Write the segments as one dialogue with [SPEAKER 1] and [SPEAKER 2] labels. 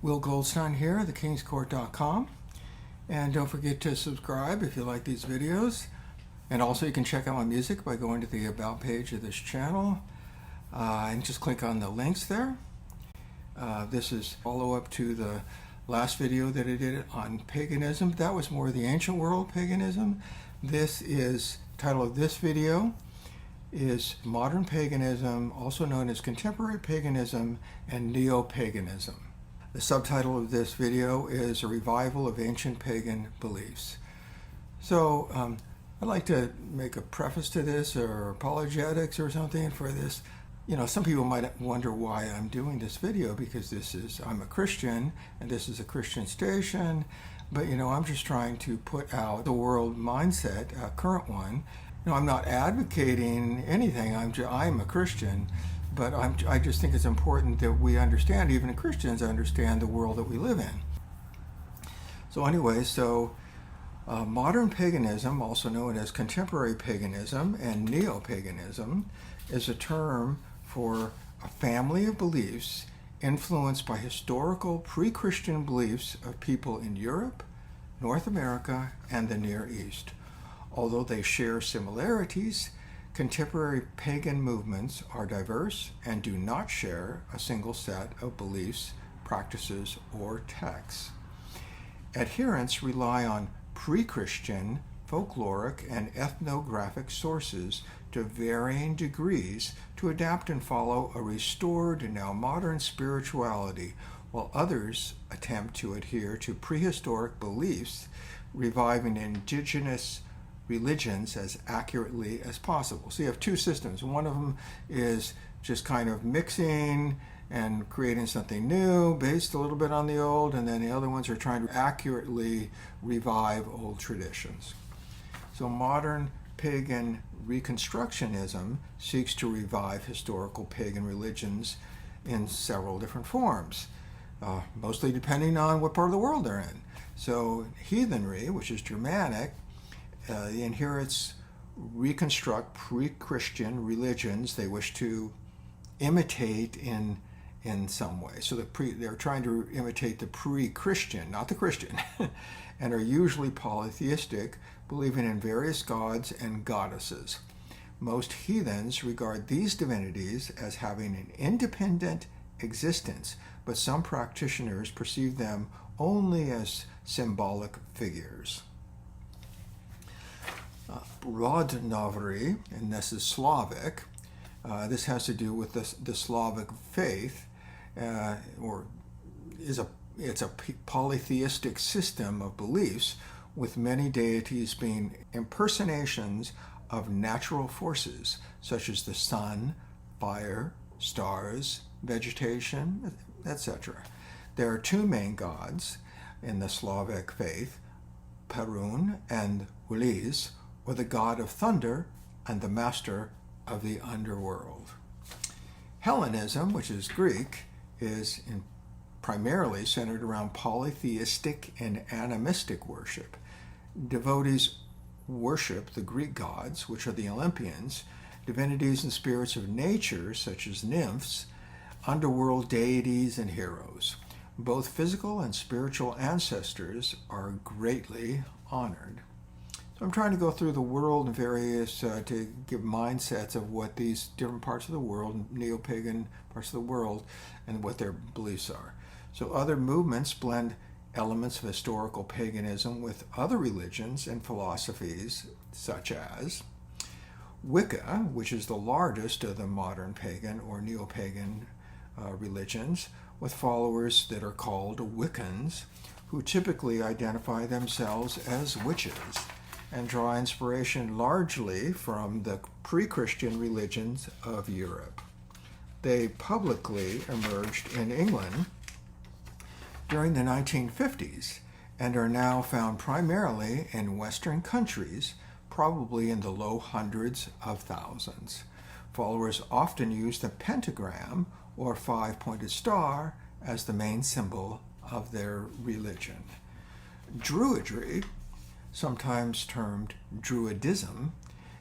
[SPEAKER 1] Will Goldstein here, thekingscourt.com, and don't forget to subscribe if you like these videos. And also you can check out my music by going to the About page of this channel and just click on the links there. This is follow-up to the last video that I did on paganism. That was more the ancient world paganism. Title of this video is Modern Paganism, also known as Contemporary Paganism and Neopaganism. The subtitle of this video is A Revival of Ancient Pagan Beliefs. So I'd like to make a preface to this, or apologetics or something for this. You know, some people might wonder why I'm doing this video, because I'm a Christian and this is a Christian station, but you know, I'm just trying to put out the world mindset, a current one. You know, I'm not advocating anything. I'm a Christian, but I just think it's important that we understand, even Christians understand the world that we live in. So anyway, modern paganism, also known as contemporary paganism and neopaganism, is a term for a family of beliefs influenced by historical pre-Christian beliefs of people in Europe, North America, and the Near East. Although they share similarities, contemporary pagan movements are diverse and do not share a single set of beliefs, practices, or texts. Adherents rely on pre-Christian, folkloric, and ethnographic sources to varying degrees to adapt and follow a restored and now modern spirituality, while others attempt to adhere to prehistoric beliefs, reviving indigenous religions as accurately as possible. So you have two systems. One of them is just kind of mixing and creating something new based a little bit on the old, and then the other ones are trying to accurately revive old traditions. So modern pagan Reconstructionism seeks to revive historical pagan religions in several different forms, mostly depending on what part of the world they're in. So Heathenry, which is Germanic, inherits reconstruct pre-Christian religions they wish to imitate in some way. So they're trying to imitate the pre-Christian, not the Christian, and are usually polytheistic, believing in various gods and goddesses. Most heathens regard these divinities as having an independent existence, but some practitioners perceive them only as symbolic figures. Druidry, and this is Slavic. This has to do with the Slavic faith, it's a polytheistic system of beliefs, with many deities being impersonations of natural forces such as the sun, fire, stars, vegetation, etc. There are two main gods in the Slavic faith, Perun and Ulis, or the god of thunder and the master of the underworld. Hellenism, which is Greek, is primarily centered around polytheistic and animistic worship. Devotees worship the Greek gods, which are the Olympians, divinities and spirits of nature, such as nymphs, underworld deities, and heroes. Both physical and spiritual ancestors are greatly honored. So I'm trying to go through the world and various, to give mindsets of what these different parts of the world, neo-pagan parts of the world, and what their beliefs are. So other movements blend elements of historical paganism with other religions and philosophies, such as Wicca, which is the largest of the modern pagan or neo-pagan religions, with followers that are called Wiccans, who typically identify themselves as witches and draw inspiration largely from the pre-Christian religions of Europe. They publicly emerged in England during the 1950s and are now found primarily in Western countries, probably in the low hundreds of thousands. Followers often use the pentagram or five-pointed star as the main symbol of their religion. Druidry, sometimes termed Druidism,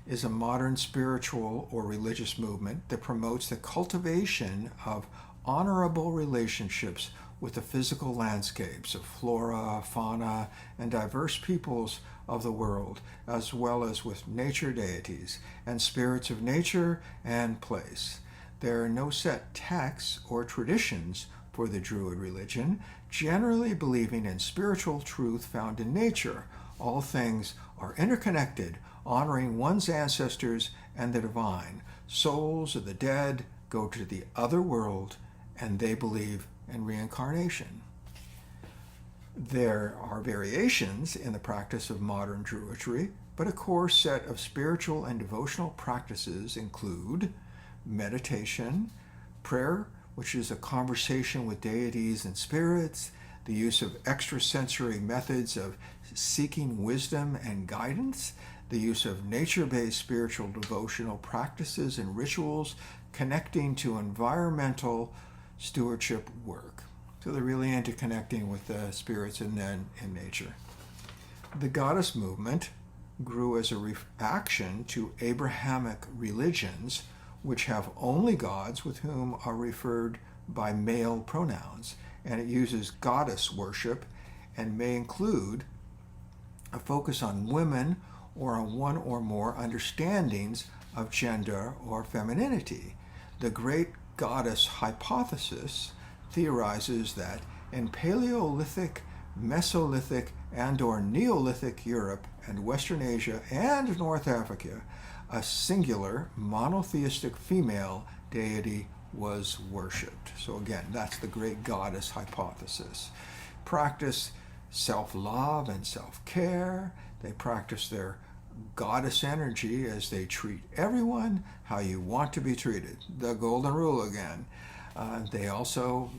[SPEAKER 1] is a modern spiritual or religious movement that promotes the cultivation of honorable relationships with the physical landscapes of flora, fauna, and diverse peoples of the world, as well as with nature deities and spirits of nature and place. There are no set texts or traditions for the Druid religion, generally believing in spiritual truth found in nature. All things are interconnected, honoring one's ancestors and the divine. Souls of the dead go to the other world, and they believe in reincarnation. There are variations in the practice of modern Druidry, but a core set of spiritual and devotional practices include meditation, prayer, which is a conversation with deities and spirits, the use of extrasensory methods of seeking wisdom and guidance, the use of nature-based spiritual devotional practices and rituals connecting to environmental stewardship work. So they're really into connecting with the spirits and then in nature. The goddess movement grew as a reaction to Abrahamic religions, which have only gods with whom are referred by male pronouns, and it uses goddess worship and may include a focus on women or on one or more understandings of gender or femininity. The great goddess hypothesis theorizes that in Paleolithic, Mesolithic, and/or Neolithic Europe and Western Asia and North Africa, a singular monotheistic female deity was worshipped. So again, that's the great goddess hypothesis. Practice self-love and self-care. They practice their goddess energy as they treat everyone how you want to be treated. The golden rule again. They also,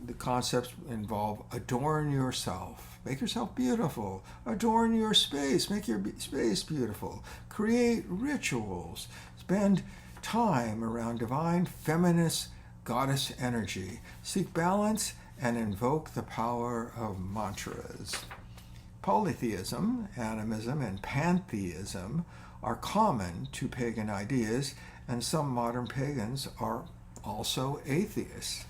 [SPEAKER 1] the concepts involve adorn yourself, make yourself beautiful, adorn your space, make your space beautiful, create rituals, spend time around divine feminist goddess energy, seek balance, and invoke the power of mantras. Polytheism, animism, and pantheism are common to pagan ideas, and some modern pagans are also atheists.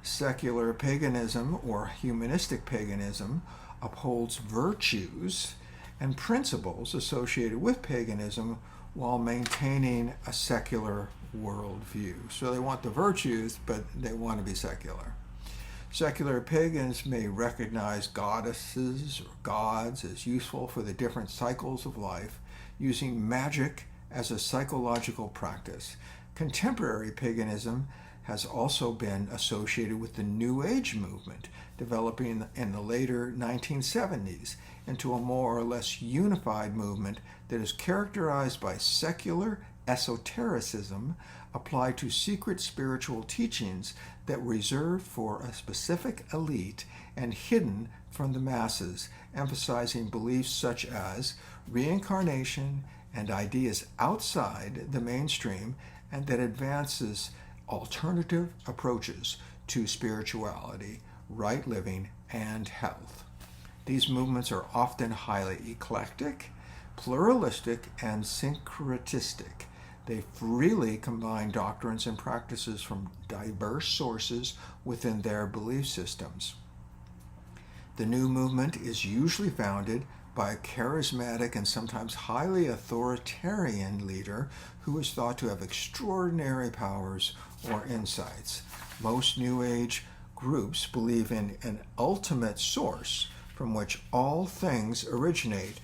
[SPEAKER 1] Secular paganism or humanistic paganism upholds virtues and principles associated with paganism while maintaining a secular worldview. So they want the virtues, but they want to be secular. Secular pagans may recognize goddesses or gods as useful for the different cycles of life, using magic as a psychological practice. Contemporary paganism has also been associated with the New Age movement, developing in the later 1970s into a more or less unified movement that is characterized by secular esotericism applied to secret spiritual teachings that were reserved for a specific elite and hidden from the masses, emphasizing beliefs such as reincarnation and ideas outside the mainstream, and that advances alternative approaches to spirituality, right living, and health. These movements are often highly eclectic, pluralistic, and syncretistic. They freely combine doctrines and practices from diverse sources within their belief systems. The new movement is usually founded by a charismatic and sometimes highly authoritarian leader who is thought to have extraordinary powers or insights. Most New Age groups believe in an ultimate source from which all things originate,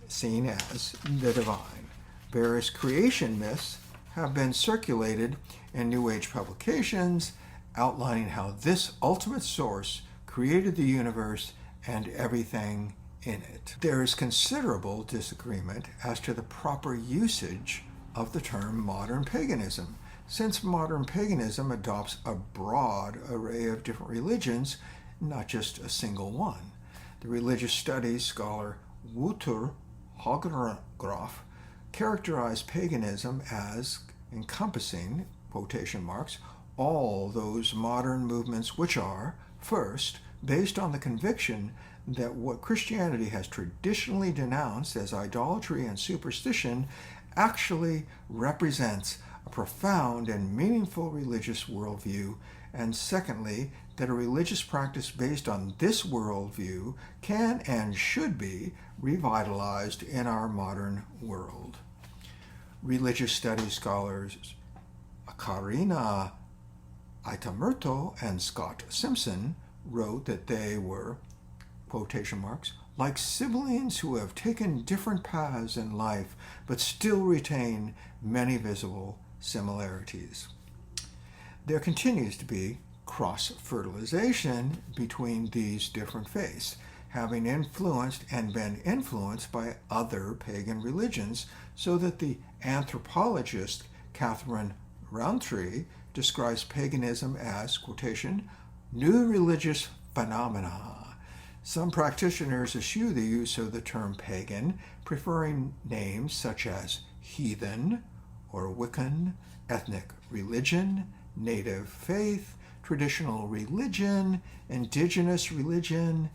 [SPEAKER 1] seen as the divine. Various creation myths have been circulated in New Age publications outlining how this ultimate source created the universe and everything in it. There is considerable disagreement as to the proper usage of the term modern paganism, since modern paganism adopts a broad array of different religions, not just a single one. The religious studies scholar Wouter Hagengraf characterized paganism as encompassing, quotation marks, all those modern movements which are, first, based on the conviction that what Christianity has traditionally denounced as idolatry and superstition actually represents a profound and meaningful religious worldview, and secondly, that a religious practice based on this worldview can and should be revitalized in our modern world. Religious studies scholars Karina Itamurto and Scott Simpson wrote that they were, quotation marks, like siblings who have taken different paths in life but still retain many visible similarities. There continues to be cross-fertilization between these different faiths, having influenced and been influenced by other pagan religions, so that the anthropologist Catherine Rountree describes paganism as, quotation, new religious phenomena. Some practitioners eschew the use of the term pagan, preferring names such as heathen or Wiccan, ethnic religion, native faith, traditional religion, indigenous religion,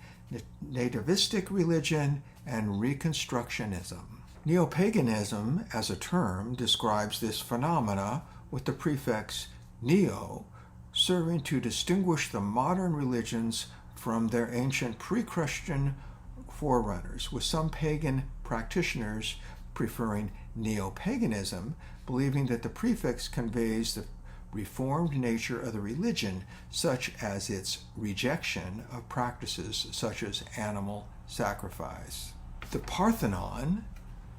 [SPEAKER 1] nativistic religion, and Reconstructionism. Neopaganism, as a term, describes this phenomena with the prefix neo, serving to distinguish the modern religions from their ancient pre-Christian forerunners, with some pagan practitioners preferring neopaganism, believing that the prefix conveys the reformed nature of the religion, such as its rejection of practices such as animal sacrifice. The Parthenon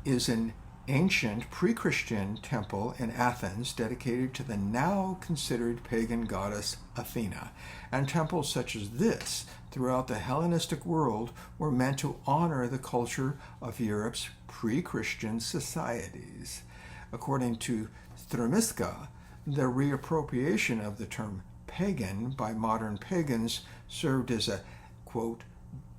[SPEAKER 1] is an ancient pre-Christian temple in Athens dedicated to the now considered pagan goddess Athena, and temples such as this throughout the Hellenistic world were meant to honor the culture of Europe's pre-Christian societies. According to Thremiska, the reappropriation of the term pagan by modern pagans served as a, quote,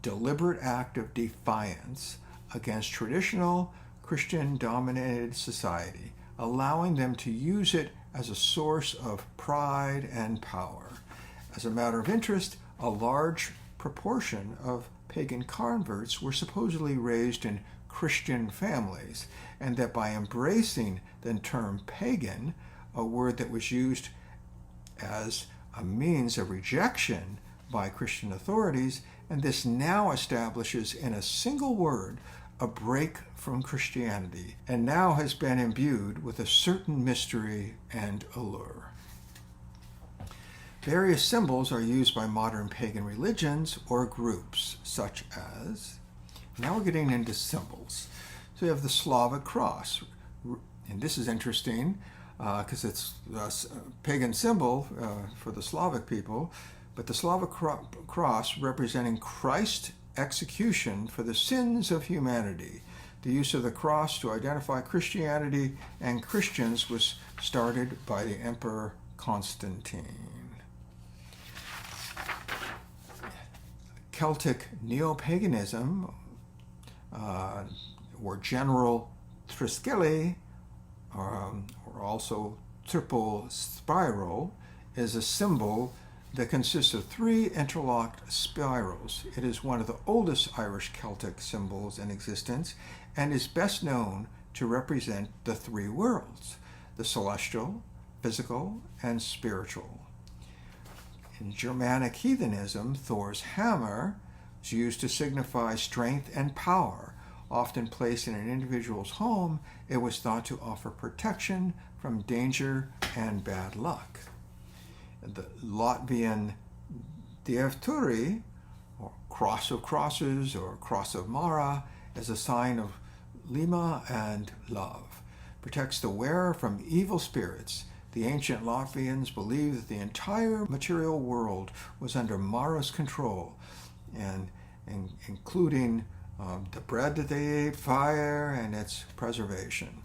[SPEAKER 1] deliberate act of defiance against traditional Christian-dominated society, allowing them to use it as a source of pride and power. As a matter of interest, a large proportion of pagan converts were supposedly raised in Christian families, and that by embracing the term pagan, a word that was used as a means of rejection by Christian authorities, and this now establishes in a single word a break from Christianity, and now has been imbued with a certain mystery and allure. Various symbols are used by modern pagan religions or groups, such as, now we're getting into symbols. So you have the Slavic cross, and this is interesting because it's a pagan symbol for the Slavic people, but the Slavic cross representing Christ's execution for the sins of humanity. The use of the cross to identify Christianity and Christians was started by the Emperor Constantine. Celtic neopaganism, or general triskele, or also triple spiral, is a symbol that consists of 3 interlocked spirals. It is one of the oldest Irish Celtic symbols in existence and is best known to represent the 3 worlds, the celestial, physical, and spiritual. In Germanic heathenism, Thor's hammer is used to signify strength and power. Often placed in an individual's home, it was thought to offer protection from danger and bad luck. The Latvian Druidry, or cross of crosses, or cross of Mara, is a sign of Lima and love. Protects the wearer from evil spirits. The ancient Latvians believed that the entire material world was under Mara's control, and including the bread that they ate, fire, and its preservation.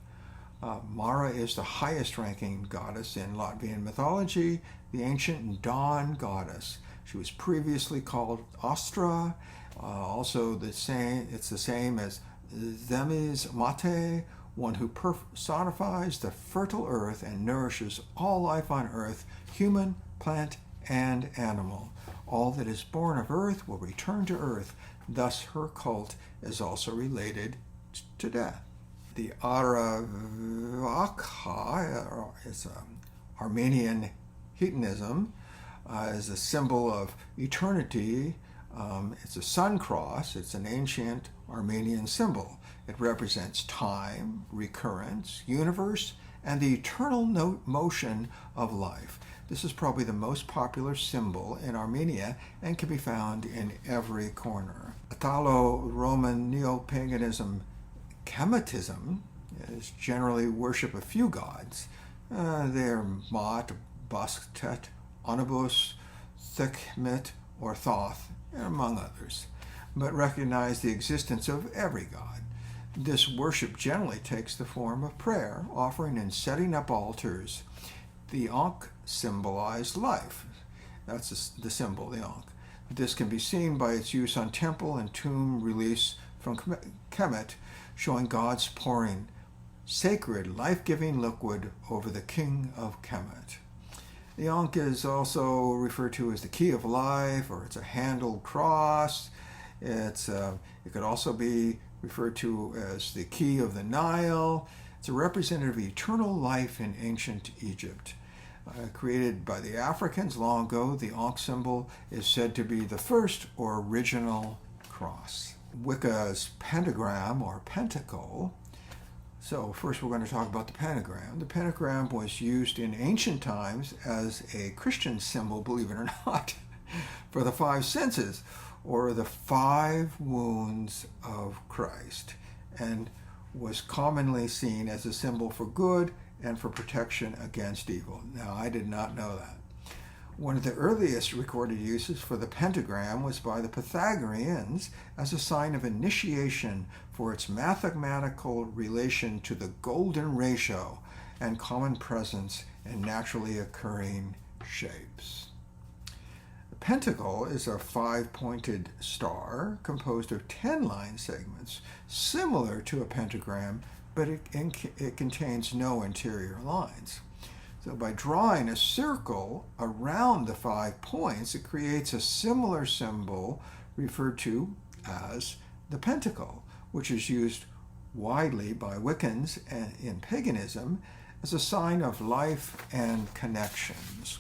[SPEAKER 1] Mara is the highest ranking goddess in Latvian mythology, the ancient dawn goddess. She was previously called Astra, also it's the same as Zemes Mate, one who personifies the fertile earth and nourishes all life on earth, human, plant, and animal. All that is born of earth will return to earth. Thus, her cult is also related to death. The Aravakha is Armenian hedonism, is a symbol of eternity. It's a sun cross. It's an ancient Armenian symbol. It represents time, recurrence, universe, and the eternal motion of life. This is probably the most popular symbol in Armenia and can be found in every corner. Italo-Roman neopaganism, Kemetism, is generally worship a few gods. They're Mot, Bastet, Onibus, Sekhmet, or Thoth, among others, but recognize the existence of every god. This worship generally takes the form of prayer, offering and setting up altars. The Ankh symbolized life. That's the symbol, the Ankh. This can be seen by its use on temple and tomb reliefs from Kemet, showing gods pouring sacred, life-giving liquid over the king of Kemet. The Ankh is also referred to as the key of life, or it's a handled cross. It could also be referred to as the key of the Nile. It's a representative of eternal life in ancient Egypt. Created by the Africans long ago, the Ankh symbol is said to be the first or original cross. Wicca's pentagram or pentacle. So first we're going to talk about the pentagram. The pentagram was used in ancient times as a Christian symbol, believe it or not, for the five senses, or the five wounds of Christ, and was commonly seen as a symbol for good and for protection against evil. Now, I did not know that. One of the earliest recorded uses for the pentagram was by the Pythagoreans as a sign of initiation for its mathematical relation to the golden ratio and common presence in naturally occurring shapes. The pentacle is a five-pointed star composed of 10 line segments, similar to a pentagram, but it contains no interior lines. So by drawing a circle around the 5 points, it creates a similar symbol referred to as the pentacle, which is used widely by Wiccans and in paganism as a sign of life and connections.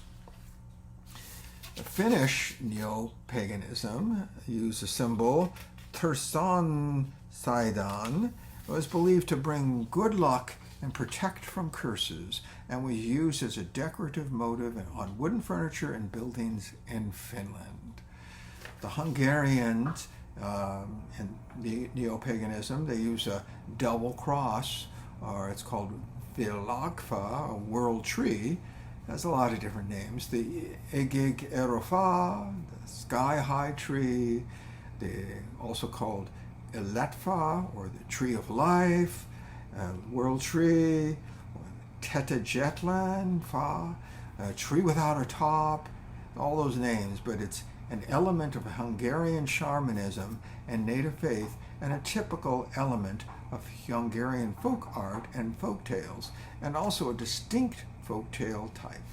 [SPEAKER 1] The Finnish neopaganism used the symbol Tersansidan. It was believed to bring good luck and protect from curses, and was used as a decorative motif on wooden furniture and buildings in Finland. The Hungarians in neopaganism, they use a double cross, or it's called Vilagfa, a world tree. It has a lot of different names. The Egig Erofa, the sky-high tree, also called Eletfa, or the tree of life, world tree, Teta Jetland, Fa, a tree without a top, all those names, but it's an element of Hungarian shamanism and native faith, and a typical element of Hungarian folk art and folk tales, and also a distinct folk tale type.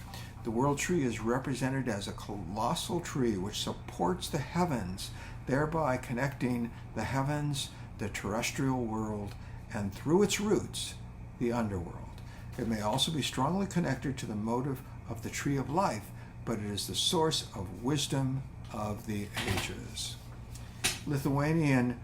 [SPEAKER 1] The world tree is represented as a colossal tree which supports the heavens, thereby connecting the heavens, the terrestrial world, and through its roots, the underworld. It may also be strongly connected to the motive of the tree of life, but it is the source of wisdom of the ages. Lithuanian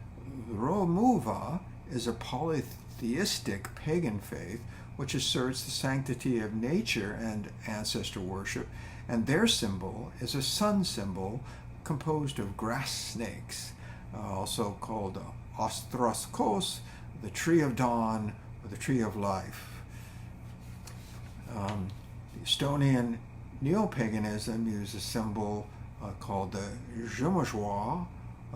[SPEAKER 1] Romuva is a polytheistic pagan faith which asserts the sanctity of nature and ancestor worship, and their symbol is a sun symbol composed of grass snakes, also called Ostroskos, the tree of dawn, or the tree of life. The Estonian neopaganism used a symbol called the Zhumazhwa,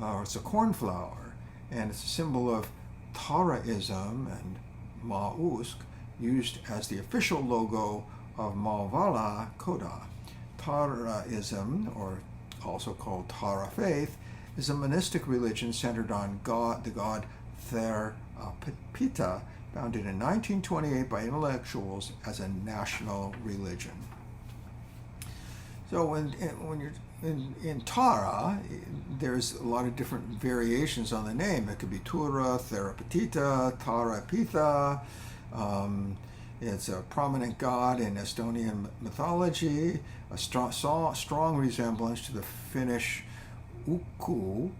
[SPEAKER 1] or it's a cornflower, and it's a symbol of Taraism and Mausk, used as the official logo of Malvala Koda. Taraism, or also called Tara faith, is a monistic religion centered on the god Therapita, founded in 1928 by intellectuals as a national religion. So when you're in Tara, there's a lot of different variations on the name. It could be Tura, Therapitita, Tarapitha. It's a prominent god in Estonian mythology, a strong resemblance to the Finnish Ukko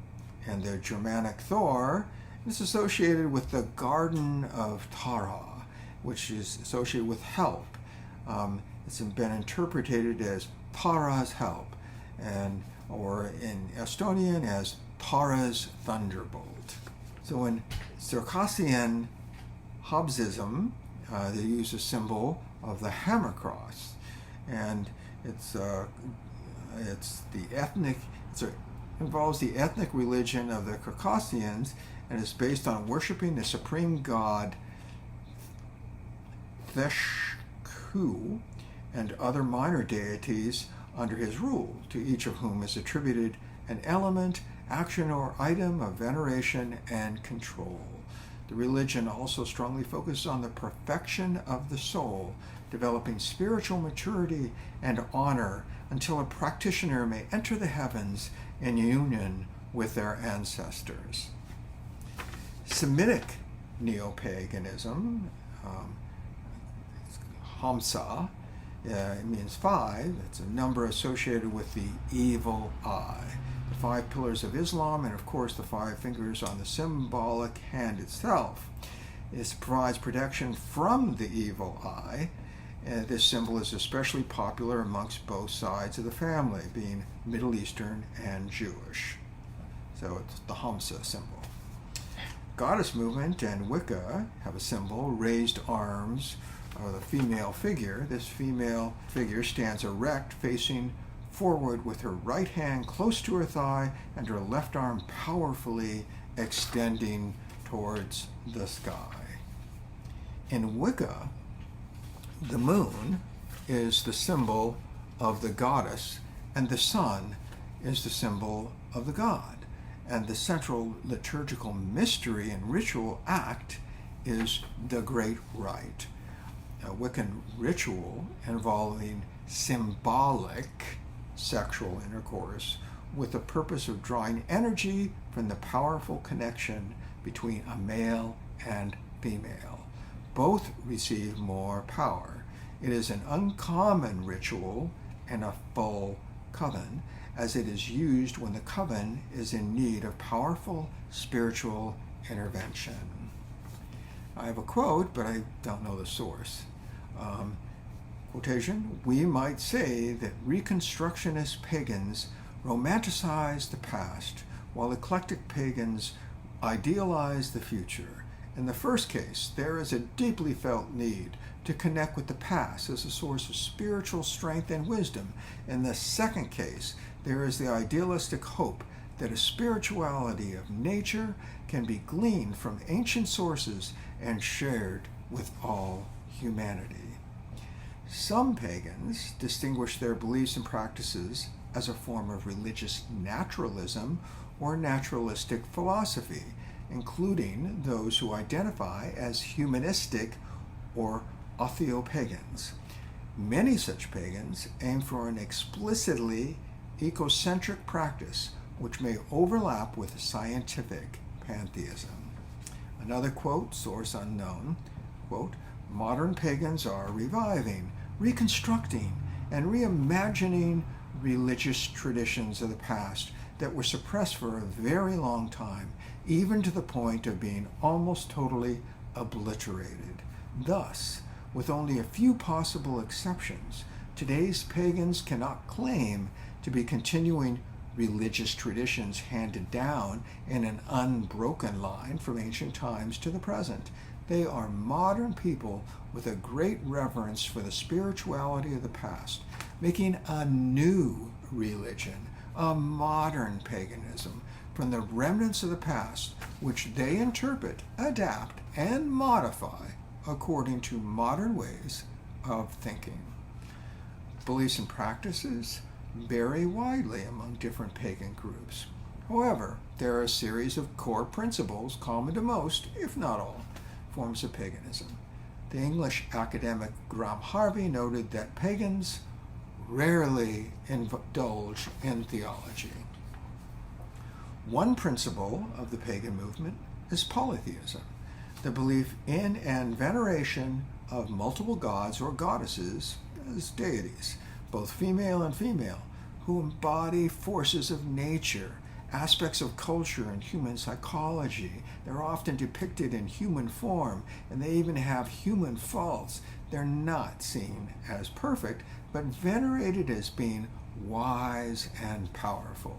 [SPEAKER 1] and the Germanic Thor. It's associated with the Garden of Tara, which is associated with help. It's been interpreted as Tara's help, or in Estonian as Tara's thunderbolt. So in Circassian Hobbesism, they use a symbol of the hammer cross, and it involves the ethnic religion of the Circassians, and is based on worshiping the supreme god Theshku and other minor deities under his rule, to each of whom is attributed an element, action, or item of veneration and control. The religion also strongly focuses on the perfection of the soul, developing spiritual maturity and honor until a practitioner may enter the heavens in union with their ancestors. Semitic neopaganism, Hamsa, it means 5. It's a number associated with the evil eye. The 5 pillars of Islam, and of course the 5 fingers on the symbolic hand itself. It provides protection from the evil eye. This symbol is especially popular amongst both sides of the family, being Middle Eastern and Jewish. So it's the Hamsa symbol. Goddess movement and Wicca have a symbol, raised arms, or the female figure. This female figure stands erect, facing forward with her right hand close to her thigh and her left arm powerfully extending towards the sky. In Wicca, the moon is the symbol of the goddess, and the sun is the symbol of the god. And the central liturgical mystery and ritual act is the Great Rite, a Wiccan ritual involving symbolic sexual intercourse with the purpose of drawing energy from the powerful connection between a male and female. Both receive more power. It is an uncommon ritual and a full coven, as it is used when the coven is in need of powerful spiritual intervention. I have a quote, but I don't know the source. Quotation, we might say that Reconstructionist pagans romanticize the past, while eclectic pagans idealize the future. In the first case, there is a deeply felt need to connect with the past as a source of spiritual strength and wisdom. In the second case, there is the idealistic hope that a spirituality of nature can be gleaned from ancient sources and shared with all humanity. Some pagans distinguish their beliefs and practices as a form of religious naturalism or naturalistic philosophy, including those who identify as humanistic or atheopagans. Many such pagans aim for an explicitly ecocentric practice which may overlap with scientific pantheism. Another quote, source unknown, quote, modern pagans are reviving, reconstructing, and reimagining religious traditions of the past that were suppressed for a very long time, even to the point of being almost totally obliterated. Thus, with only a few possible exceptions, today's pagans cannot claim to be continuing religious traditions handed down in an unbroken line from ancient times to the present. They are modern people with a great reverence for the spirituality of the past, making a new religion, a modern paganism, from the remnants of the past, which they interpret, adapt, and modify according to modern ways of thinking. Beliefs and practices vary widely among different pagan groups. However, there are a series of core principles common to most, if not all, forms of paganism. The English academic Graham Harvey noted that pagans rarely indulge in theology. One principle of the pagan movement is polytheism. the belief in and veneration of multiple gods or goddesses as deities, both female and female, who embody forces of nature, aspects of culture and human psychology. They're often depicted in human form, and they even have human faults. They're not seen as perfect, but venerated as being wise and powerful.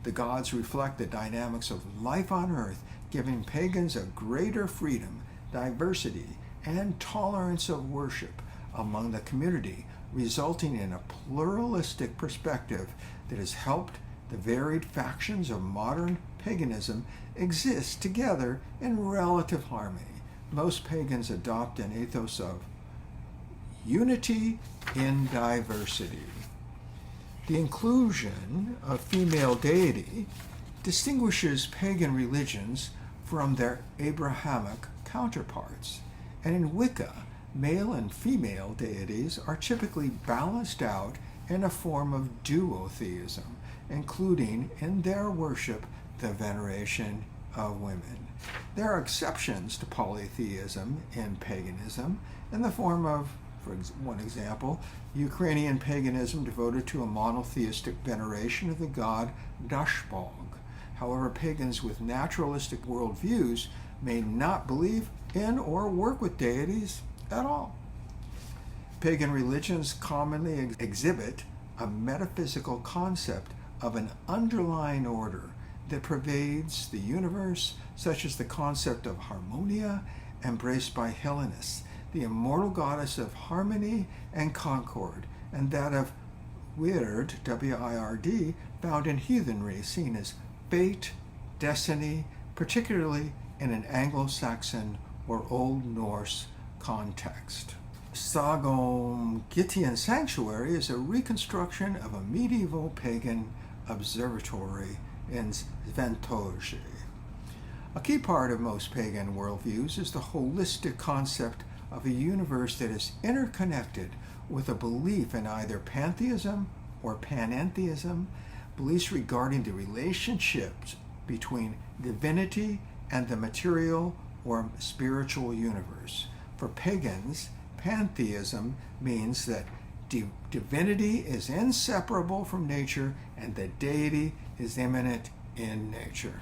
[SPEAKER 1] The gods reflect the dynamics of life on earth, giving pagans a greater freedom, diversity, and tolerance of worship among the community, resulting in a pluralistic perspective that has helped the varied factions of modern paganism exist together in relative harmony. Most pagans adopt an ethos of unity in diversity. The inclusion of female deity distinguishes pagan religions from their Abrahamic counterparts, and in Wicca, male and female deities are typically balanced out in a form of duotheism, including in their worship the veneration of women. There are exceptions to polytheism in paganism in the form of, for one example, Ukrainian paganism devoted to a monotheistic veneration of the god Dashbog. However, pagans with naturalistic worldviews may not believe in or work with deities at all. Pagan religions commonly exhibit a metaphysical concept of an underlying order that pervades the universe, such as the concept of harmonia embraced by Hellenists, the immortal goddess of harmony and concord, and that of Wird, W-I-R-D, found in Heathenry, seen as fate, destiny, particularly in an Anglo-Saxon or Old Norse context. Sagom-Gittian Sanctuary is a reconstruction of a medieval pagan observatory in Sventoji. A key part of most pagan worldviews is the holistic concept of a universe that is interconnected with a belief in either pantheism or panentheism, beliefs regarding the relationships between divinity and the material or spiritual universe. For pagans, pantheism means that divinity is inseparable from nature and that deity is immanent in nature.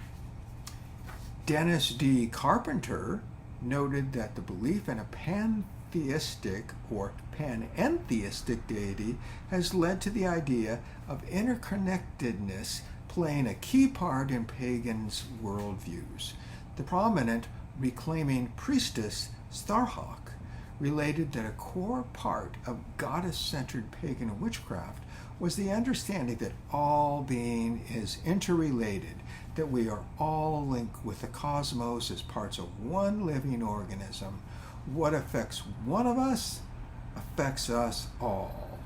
[SPEAKER 1] Dennis D. Carpenter noted that the belief in a pantheistic or panentheistic deity has led to the idea of interconnectedness playing a key part in pagans' worldviews. The prominent reclaiming priestess Starhawk related that a core part of goddess-centered pagan witchcraft was the understanding that all being is interrelated, that we are all linked with the cosmos as parts of one living organism. What affects one of us affects us all.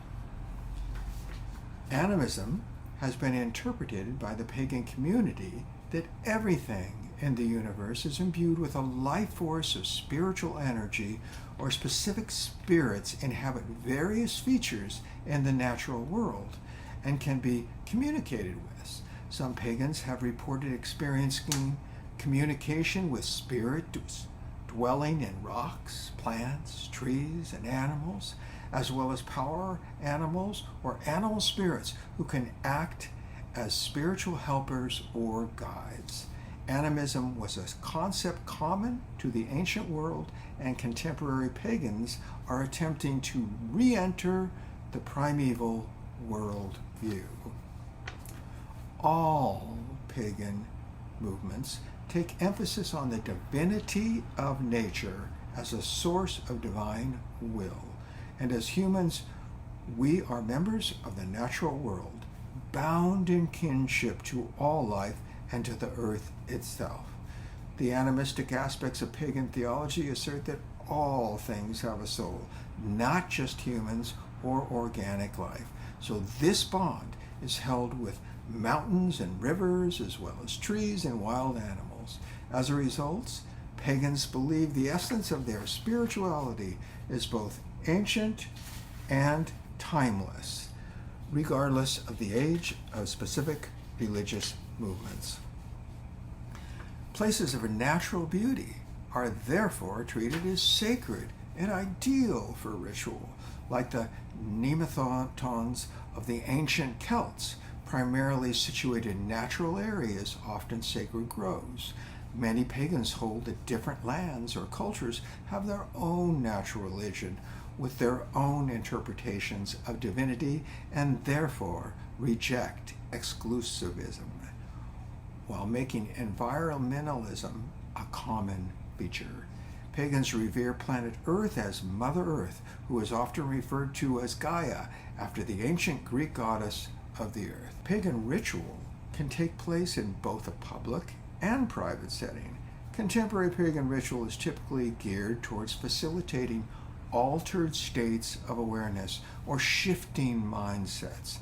[SPEAKER 1] Animism has been interpreted by the pagan community that everything in the universe is imbued with a life force of spiritual energy, or specific spirits inhabit various features in the natural world and can be communicated with. Some pagans have reported experiencing communication with spirits dwelling in rocks, plants, trees, and animals, as well as power animals or animal spirits who can act as spiritual helpers or guides. Animism was a concept common to the ancient world, and contemporary pagans are attempting to re-enter the primeval worldview. All pagan movements take emphasis on the divinity of nature as a source of divine will. And as humans, we are members of the natural world, bound in kinship to all life and to the earth itself. The animistic aspects of pagan theology assert that all things have a soul, not just humans or organic life. So this bond is held with mountains and rivers, as well as trees and wild animals. As a result, pagans believe the essence of their spirituality is both ancient and timeless, regardless of the age of specific religious movements. Places of natural beauty are therefore treated as sacred and ideal for ritual, like the neopaganism of the ancient Celts, primarily situated in natural areas, often sacred groves. Many pagans hold that different lands or cultures have their own natural religion with their own interpretations of divinity and therefore reject exclusivism, while making environmentalism a common feature. Pagans revere planet Earth as Mother Earth, who is often referred to as Gaia, after the ancient Greek goddess of the earth. Pagan ritual can take place in both a public and private setting. Contemporary pagan ritual is typically geared towards facilitating altered states of awareness or shifting mindsets.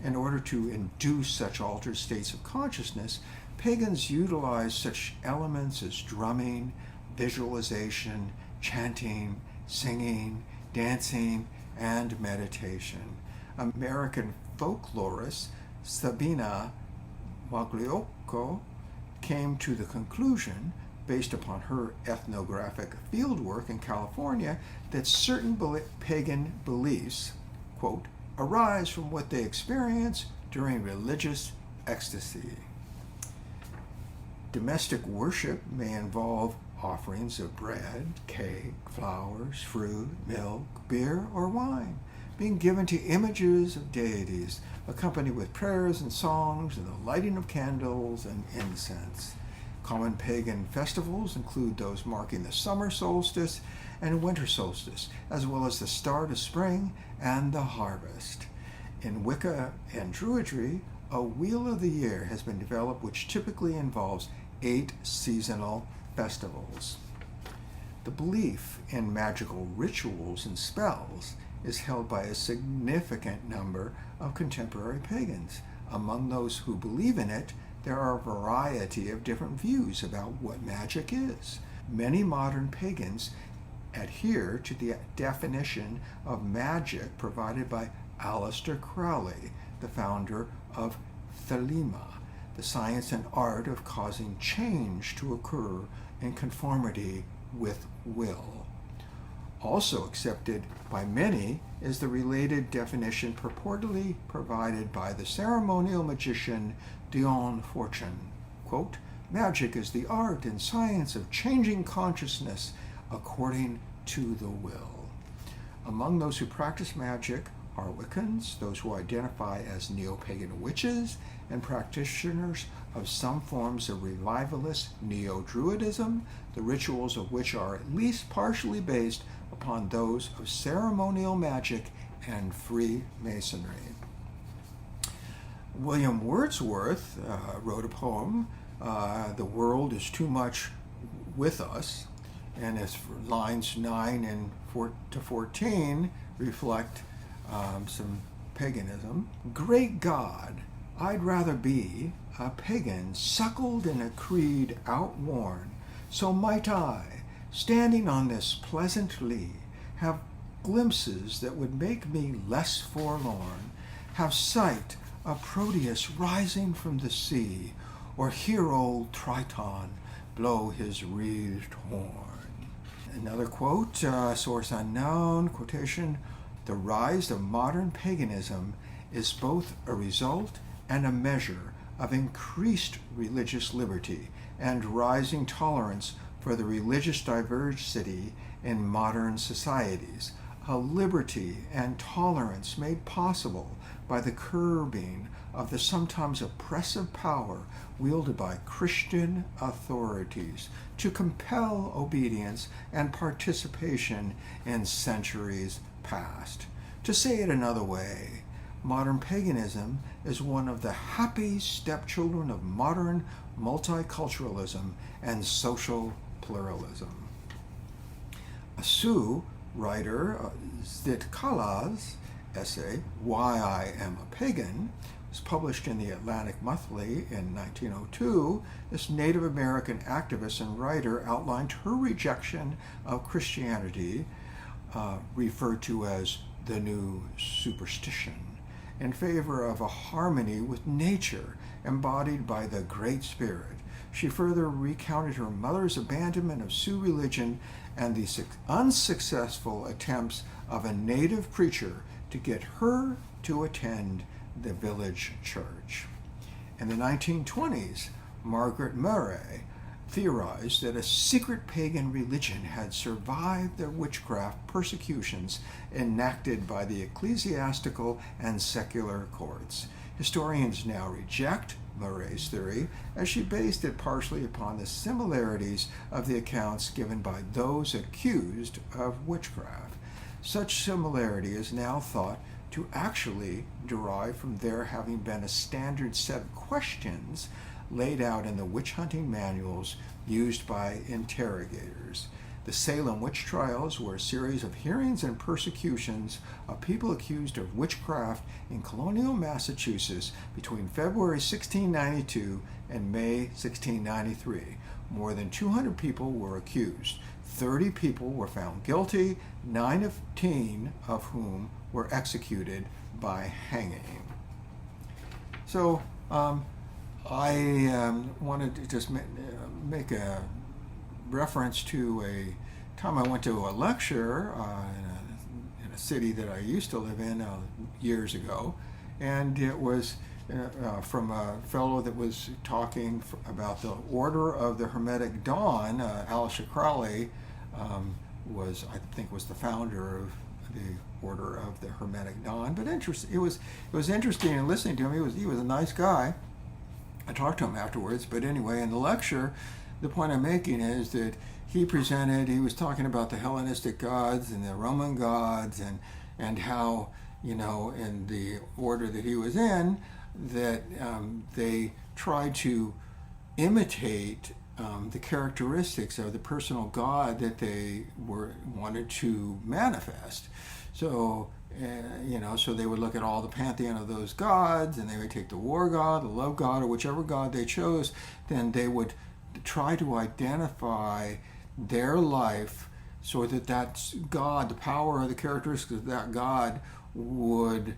[SPEAKER 1] In order to induce such altered states of consciousness, pagans utilize such elements as drumming, visualization, chanting, singing, dancing, and meditation. American folklorist Sabina Magliocco came to the conclusion, based upon her ethnographic fieldwork in California, that certain pagan beliefs, quote, arise from what they experience during religious ecstasy. Domestic worship may involve offerings of bread, cake, flowers, fruit, milk, beer, or wine, being given to images of deities, accompanied with prayers and songs and the lighting of candles and incense. Common pagan festivals include those marking the summer solstice and winter solstice, as well as the start of spring and the harvest. In Wicca and Druidry, a wheel of the year has been developed which typically involves 8 seasonal festivals. The belief in magical rituals and spells is held by a significant number of contemporary pagans. Among those who believe in it, there are a variety of different views about what magic is. Many modern pagans adhere to the definition of magic provided by Aleister Crowley, the founder of Thelema, the science and art of causing change to occur in conformity with will. Also accepted by many is the related definition purportedly provided by the ceremonial magician Dion Fortune. Quote, magic is the art and science of changing consciousness according to the will. Among those who practice magic are Wiccans, those who identify as neopagan witches, and practitioners of some forms of revivalist neo-Druidism, the rituals of which are at least partially based upon those of ceremonial magic and Freemasonry. William Wordsworth wrote a poem, The World is Too Much With Us, and its lines 9 and 14 reflect some paganism. Great God, I'd rather be a pagan suckled in a creed outworn, so might I, standing on this pleasant lea, have glimpses that would make me less forlorn, have sight of Proteus rising from the sea, or hear old Triton blow his wreathed horn. Another quote, source unknown, quotation, the rise of modern paganism is both a result and a measure of increased religious liberty and rising tolerance for the religious diversity in modern societies, a liberty and tolerance made possible by the curbing of the sometimes oppressive power wielded by Christian authorities to compel obedience and participation in centuries past. To say it another way, modern paganism is one of the happy stepchildren of modern multiculturalism and social pluralism. A Sioux writer, Zitkala's essay, Why I Am a Pagan, was published in the Atlantic Monthly in 1902. This Native American activist and writer outlined her rejection of Christianity, referred to as the new superstition, in favor of a harmony with nature embodied by the Great Spirit. She further recounted her mother's abandonment of Sioux religion and the unsuccessful attempts of a native preacher to get her to attend the village church. In the 1920s, Margaret Murray theorized that a secret pagan religion had survived the witchcraft persecutions enacted by the ecclesiastical and secular courts. Historians now reject Murray's theory, as she based it partially upon the similarities of the accounts given by those accused of witchcraft. Such similarity is now thought to actually derive from there having been a standard set of questions laid out in the witch-hunting manuals used by interrogators. The Salem witch trials were a series of hearings and persecutions of people accused of witchcraft in colonial Massachusetts between February 1692 and May 1693. More than 200 people were accused. 30 people were found guilty, 19 of whom were executed by hanging. So I wanted to just make a reference to a time I went to a lecture in a city that I used to live in years ago, and it was from a fellow that was talking about the Order of the Hermetic Dawn. Alistair Crowley was the founder of the Order of the Hermetic Dawn. But it was interesting in listening to him. He was a nice guy. I talked to him afterwards, but anyway, in the lecture, the point I'm making is that he was talking about the Hellenistic gods and the Roman gods, and how, in the order that he was in, that they tried to imitate the characteristics of the personal god that they wanted to manifest. So, so they would look at all the pantheon of those gods, and they would take the war god, the love god, or whichever god they chose. Then they would try to identify their life so that God, the power of the characteristics of that God, would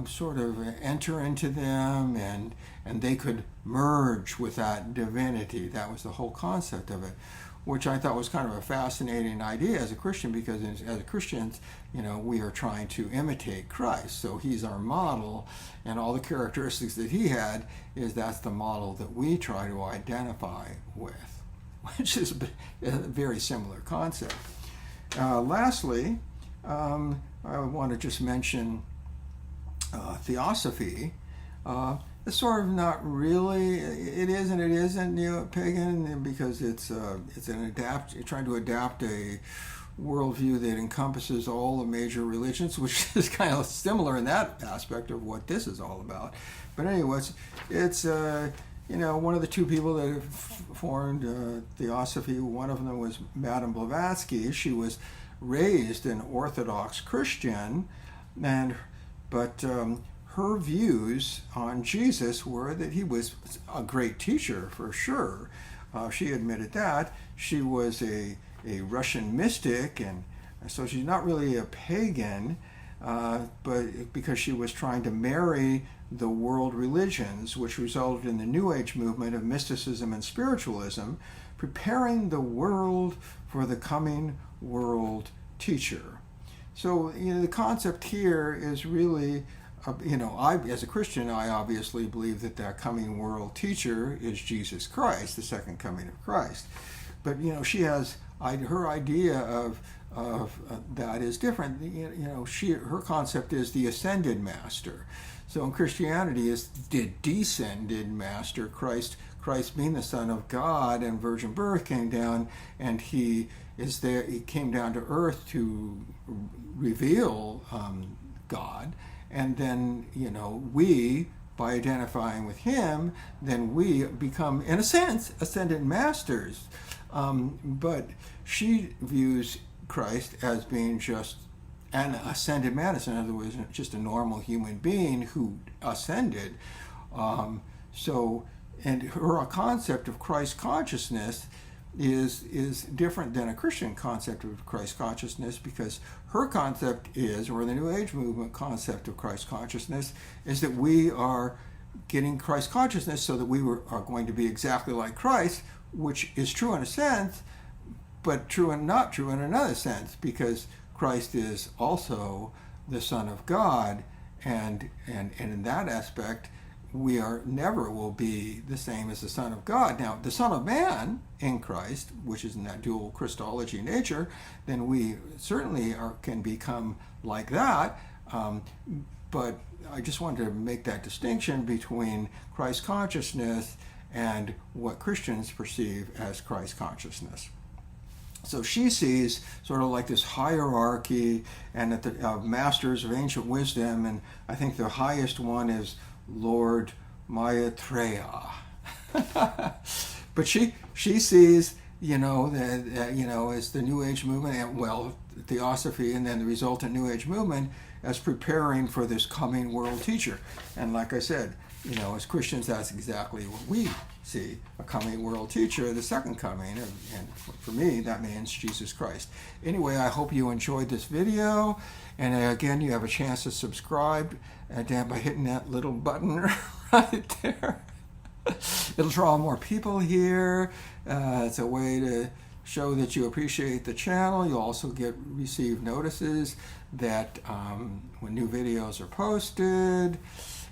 [SPEAKER 1] sort of enter into them, and they could merge with that divinity. That was the whole concept of it, which I thought was kind of a fascinating idea as a Christian, because as Christians, we are trying to imitate Christ. So he's our model, and all the characteristics that he had, that's the model that we try to identify with, which is a very similar concept. Lastly, I want to just mention theosophy. It's sort of not really. It is and it isn't neopagan, because it's trying to adapt a worldview that encompasses all the major religions, which is kind of similar in that aspect of what this is all about. But anyway, it's one of the two people that have formed theosophy. One of them was Madame Blavatsky. She was raised an Orthodox Christian, but her views on Jesus were that he was a great teacher, for sure. She admitted that. She was a Russian mystic, and so she's not really a pagan, but because she was trying to marry the world religions, which resulted in the New Age movement of mysticism and spiritualism, preparing the world for the coming world teacher. So, the concept here is really, as a Christian, I obviously believe that coming world teacher is Jesus Christ, the second coming of Christ. But, she has, her idea of that is different. Her concept is the ascended master. So in Christianity, is the descended master. Christ being the Son of God and virgin birth, came down, and he came down to earth to reveal God. And then, we, by identifying with him, then we become, in a sense, ascended masters. But she views Christ as being just an ascended man. In other words, just a normal human being who ascended. And her concept of Christ consciousness is different than a Christian concept of Christ consciousness, because her concept is, or the New Age movement concept of Christ consciousness, is that we are getting Christ consciousness so that we are going to be exactly like Christ, which is true in a sense, but true and not true in another sense, because Christ is also the Son of God, and in that aspect, we are never will be the same as the Son of God. Now, the Son of Man in Christ, which is in that dual Christology nature, then we certainly can become like that. But I just wanted to make that distinction between Christ consciousness and what Christians perceive as Christ consciousness. So she sees sort of like this hierarchy and that the masters of ancient wisdom, and I think the highest one is Lord Maitreya. But she sees, that, as the New Age movement, and Theosophy, and then the resultant New Age movement as preparing for this coming world teacher. And like I said, as Christians, that's exactly what we see, a coming world teacher, the second coming, and for me, that means Jesus Christ. Anyway, I hope you enjoyed this video, and again, you have a chance to subscribe by hitting that little button right there. It'll draw more people here. It's a way to show that you appreciate the channel. You'll also receive notices that when new videos are posted,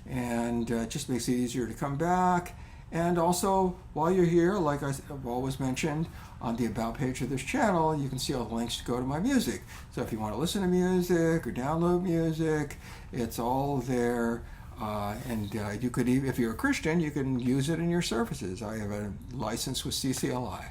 [SPEAKER 1] and it just makes it easier to come back. And also, while you're here, like I've always mentioned, on the About page of this channel, you can see all the links to go to my music. So if you want to listen to music or download music, it's all there. And you could even, if you're a Christian, you can use it in your services. I have a license with CCLI.